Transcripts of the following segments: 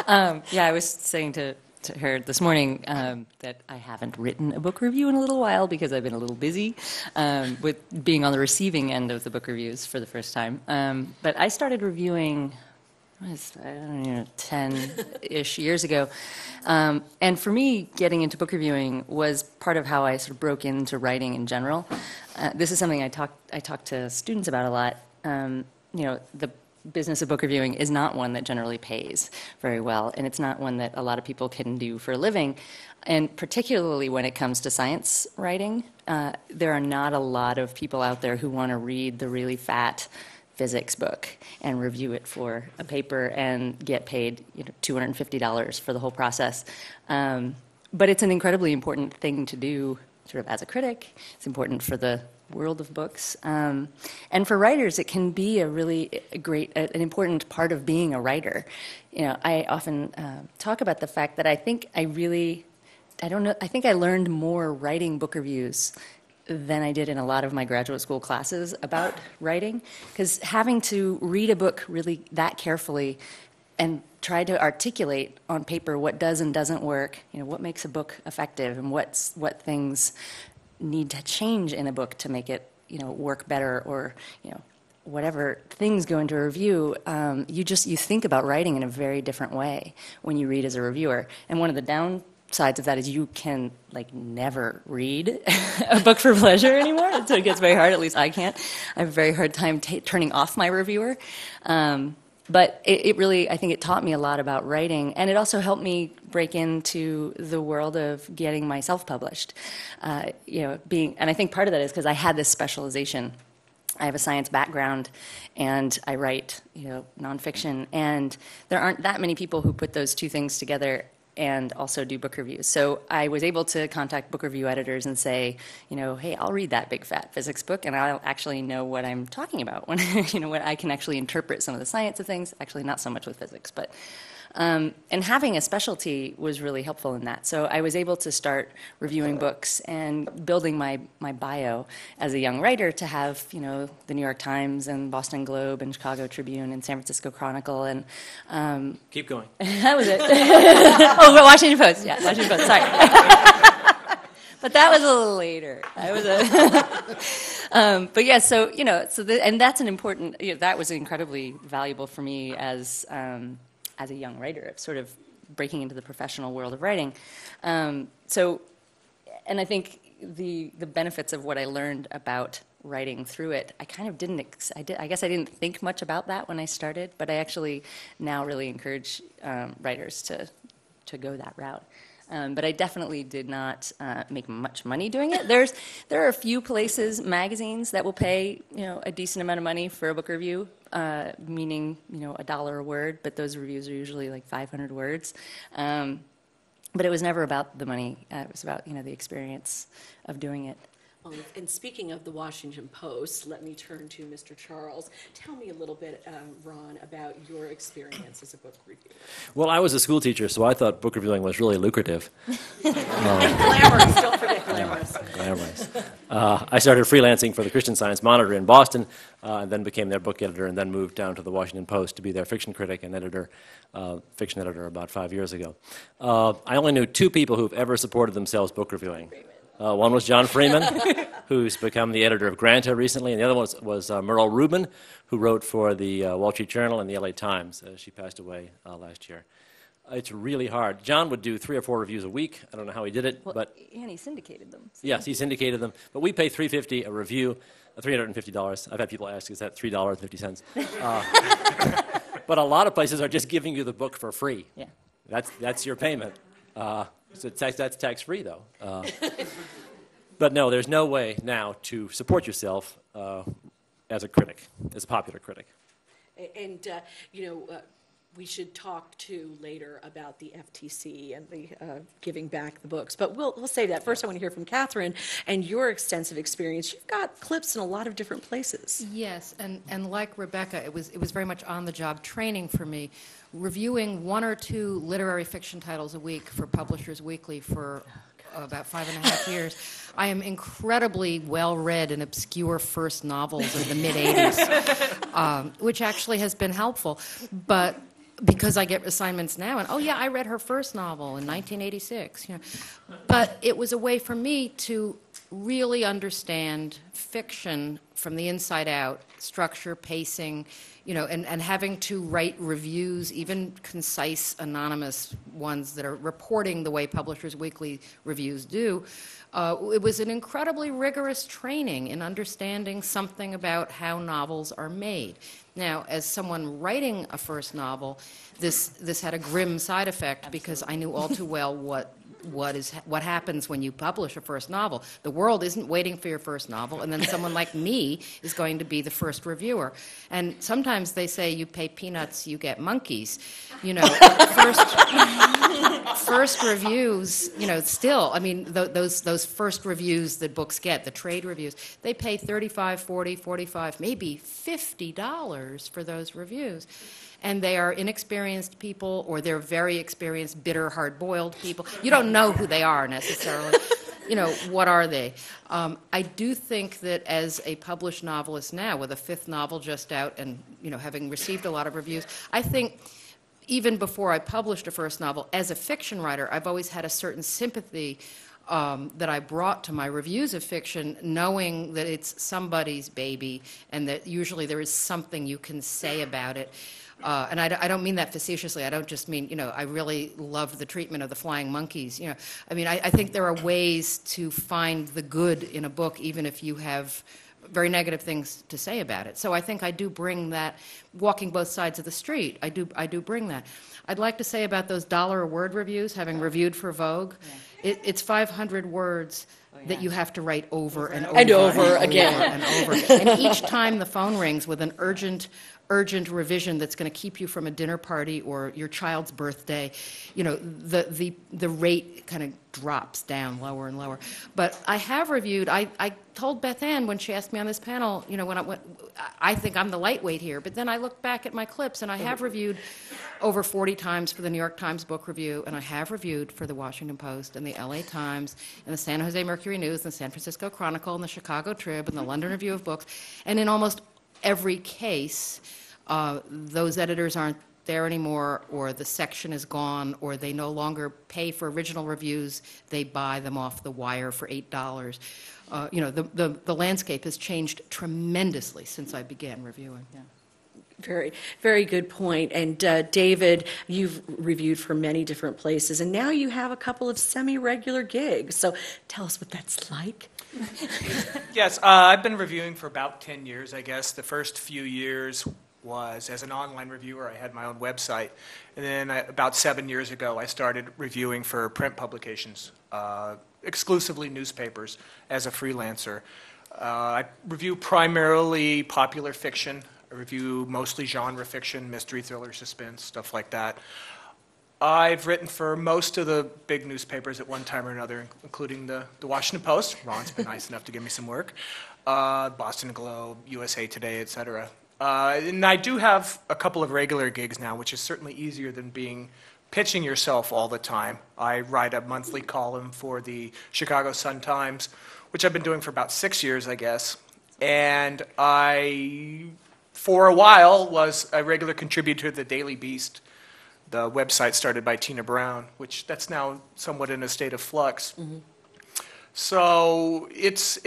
Yeah, I was saying to her this morning that I haven't written a book review in a little while because I've been a little busy with being on the receiving end of the book reviews for the first time. But I started reviewing, I don't know, 10-ish years ago. And for me, getting into book reviewing was part of how I sort of broke into writing in general. This is something I talk to students about a lot. The business of book reviewing is not one that generally pays very well, and it's not one that a lot of people can do for a living. And particularly when it comes to science writing, there are not a lot of people out there who want to read the really fat physics book and review it for a paper and get paid $250 for the whole process. But it's an incredibly important thing to do sort of as a critic. It's important for the world of books. And for writers, it can be a really an important part of being a writer. I often talk about the fact that I think I learned more writing book reviews than I did in a lot of my graduate school classes about writing, because having to read a book really that carefully and try to articulate on paper what does and doesn't work, what makes a book effective and what things need to change in a book to make it, work better, or, whatever things go into a review, you think about writing in a very different way when you read as a reviewer. And one of the downsides of that is you can, never read a book for pleasure anymore. So it gets very hard, at least I can't. I have a very hard time turning off my reviewer. But it really, I think it taught me a lot about writing, and it also helped me break into the world of getting myself published. And I think part of that is because I had this specialization. I have a science background, and I write, nonfiction, and there aren't that many people who put those two things together and also do book reviews. So I was able to contact book review editors and say, hey, I'll read that big fat physics book and I'll actually know what I'm talking about when, when I can actually interpret some of the science of things, actually not so much with physics, but and having a specialty was really helpful in that. So I was able to start reviewing books and building my bio as a young writer to have, the New York Times and Boston Globe and Chicago Tribune and San Francisco Chronicle and... Keep going. That was it. Oh, Washington Post. Yeah, Washington Post. Sorry. But that was a little later. But yeah, so, and that's an important, that was incredibly valuable for me as a young writer, of sort of breaking into the professional world of writing. And I think the benefits of what I learned about writing through it, I kind of I guess I didn't think much about that when I started, but I actually now really encourage writers to go that route. But I definitely did not make much money doing it. There are a few places, magazines, that will pay a decent amount of money for a book review, meaning $1 a word. But those reviews are usually like 500 words. But it was never about the money. It was about the experience of doing it. And speaking of the Washington Post, let me turn to Mr. Charles. Tell me a little bit, Ron, about your experience as a book reviewer. Well, I was a school teacher, so I thought book reviewing was really lucrative. Glamorous, don't forget glamorous. Glamorous. I started freelancing for the Christian Science Monitor in Boston, and then became their book editor, and then moved down to the Washington Post to be their fiction critic and fiction editor about 5 years ago. I only knew two people who've ever supported themselves book reviewing. One was John Freeman, who's become the editor of Granta recently, and the other one was Merle Rubin, who wrote for the Wall Street Journal and the LA Times. She passed away last year. It's really hard. John would do 3 or 4 reviews a week. I don't know how he did it, but and he syndicated them. So. Yes, he syndicated them. But we pay $350 a review, $350. I've had people ask, is that $3.50? But a lot of places are just giving you the book for free. Yeah, that's your payment. So that's tax-free, though. But no, there's no way now to support yourself as a critic, as a popular critic. And, we should talk, too, later about the FTC and the giving back the books. But we'll save that. First, I want to hear from Katharine and your extensive experience. You've got clips in a lot of different places. Yes, and like Rebecca, it was very much on-the-job training for me. Reviewing 1 or 2 literary fiction titles a week for Publishers Weekly for about 5.5 years. I am incredibly well-read in obscure first novels of the mid-'80s, which actually has been helpful. But because I get assignments now, and oh yeah, I read her first novel in 1986. But it was a way for me to really understand fiction from the inside out, structure, pacing, and having to write reviews, even concise, anonymous ones that are reporting the way Publishers Weekly reviews do. It was an incredibly rigorous training in understanding something about how novels are made. Now, as someone writing a first novel, this had a grim side effect because I knew all too well what happens when you publish a first novel. The world isn't waiting for your first novel, and then someone like me is going to be the first reviewer. And sometimes they say, you pay peanuts, you get monkeys. First reviews, still, I mean, those first reviews that books get, the trade reviews, they pay $35, $40, $45, maybe $50 for those reviews. And they are inexperienced people, or they're very experienced, bitter, hard-boiled people. You don't know who they are necessarily. What are they? I do think that as a published novelist now, with a fifth novel just out and, having received a lot of reviews, I think even before I published a first novel, as a fiction writer, I've always had a certain sympathy that I brought to my reviews of fiction, knowing that it's somebody's baby and that usually there is something you can say about it. And I don't mean that facetiously. I don't just mean, I really love the treatment of the flying monkeys. I mean, I think there are ways to find the good in a book, even if you have very negative things to say about it. So I think I do bring that, walking both sides of the street, I do bring that. I'd like to say about those $1-a-word reviews, having reviewed for Vogue, it's 500 words that you have to write over and over and over again. And over. And each time the phone rings with an urgent revision that's going to keep you from a dinner party or your child's birthday, the rate kind of drops down lower and lower. But I have reviewed, I told Beth Ann when she asked me on this panel, I think I'm the lightweight here, but then I look back at my clips and I have reviewed over 40 times for the New York Times Book Review, and I have reviewed for the Washington Post and the LA Times and the San Jose Mercury News and the San Francisco Chronicle and the Chicago Trib and the London Review of Books, and in almost every case, those editors aren't there anymore, or the section is gone, or they no longer pay for original reviews. They buy them off the wire for $8. The landscape has changed tremendously since I began reviewing. Yeah. Very, very good point. And David, you've reviewed for many different places, and now you have a couple of semi-regular gigs. So tell us what that's like. Yes, I've been reviewing for about 10 years, I guess. The first few years was as an online reviewer. I had my own website. And then about 7 years ago, I started reviewing for print publications, exclusively newspapers, as a freelancer. I review primarily popular fiction. I review mostly genre fiction, mystery, thriller, suspense, stuff like that. I've written for most of the big newspapers at one time or another, including the Washington Post. Ron's been nice enough to give me some work. Boston Globe, USA Today, etc. And I do have a couple of regular gigs now, which is certainly easier than pitching yourself all the time. I write a monthly column for the Chicago Sun-Times, which I've been doing for about 6 years, I guess. And I, for a while, was a regular contributor to the Daily Beast, the website started by Tina Brown, which that's now somewhat in a state of flux. Mm-hmm. So it's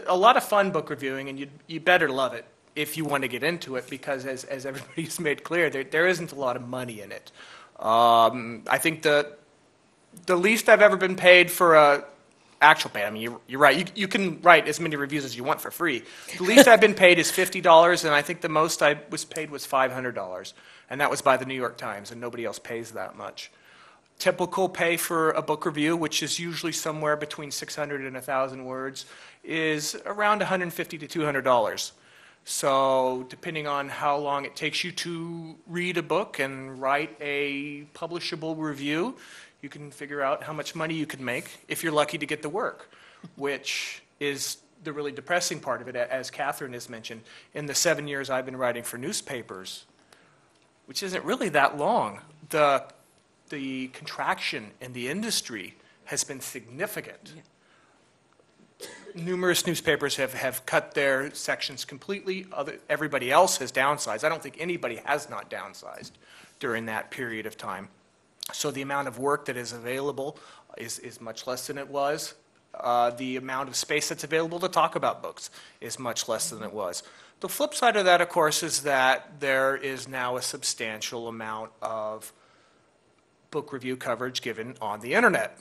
a lot of fun book reviewing, and you better love it if you want to get into it, because as everybody's made clear, there isn't a lot of money in it. I think the least I've ever been paid for a actual pay, I mean, you're right, you can write as many reviews as you want for free. The least I've been paid is $50, and I think the most I was paid was $500, and that was by the New York Times, and nobody else pays that much. Typical pay for a book review, which is usually somewhere between 600 and 1,000 words, is around $150 to $200. So depending on how long it takes you to read a book and write a publishable review, you can figure out how much money you can make if you're lucky to get the work, which is the really depressing part of it, as Katharine has mentioned. In the 7 years I've been writing for newspapers, which isn't really that long, the contraction in the industry has been significant. Yeah. Numerous newspapers have cut their sections completely. Everybody else has downsized. I don't think anybody has not downsized during that period of time. So the amount of work that is available is much less than it was. The amount of space that's available to talk about books is much less than it was. The flip side of that, of course, is that there is now a substantial amount of book review coverage given on the internet.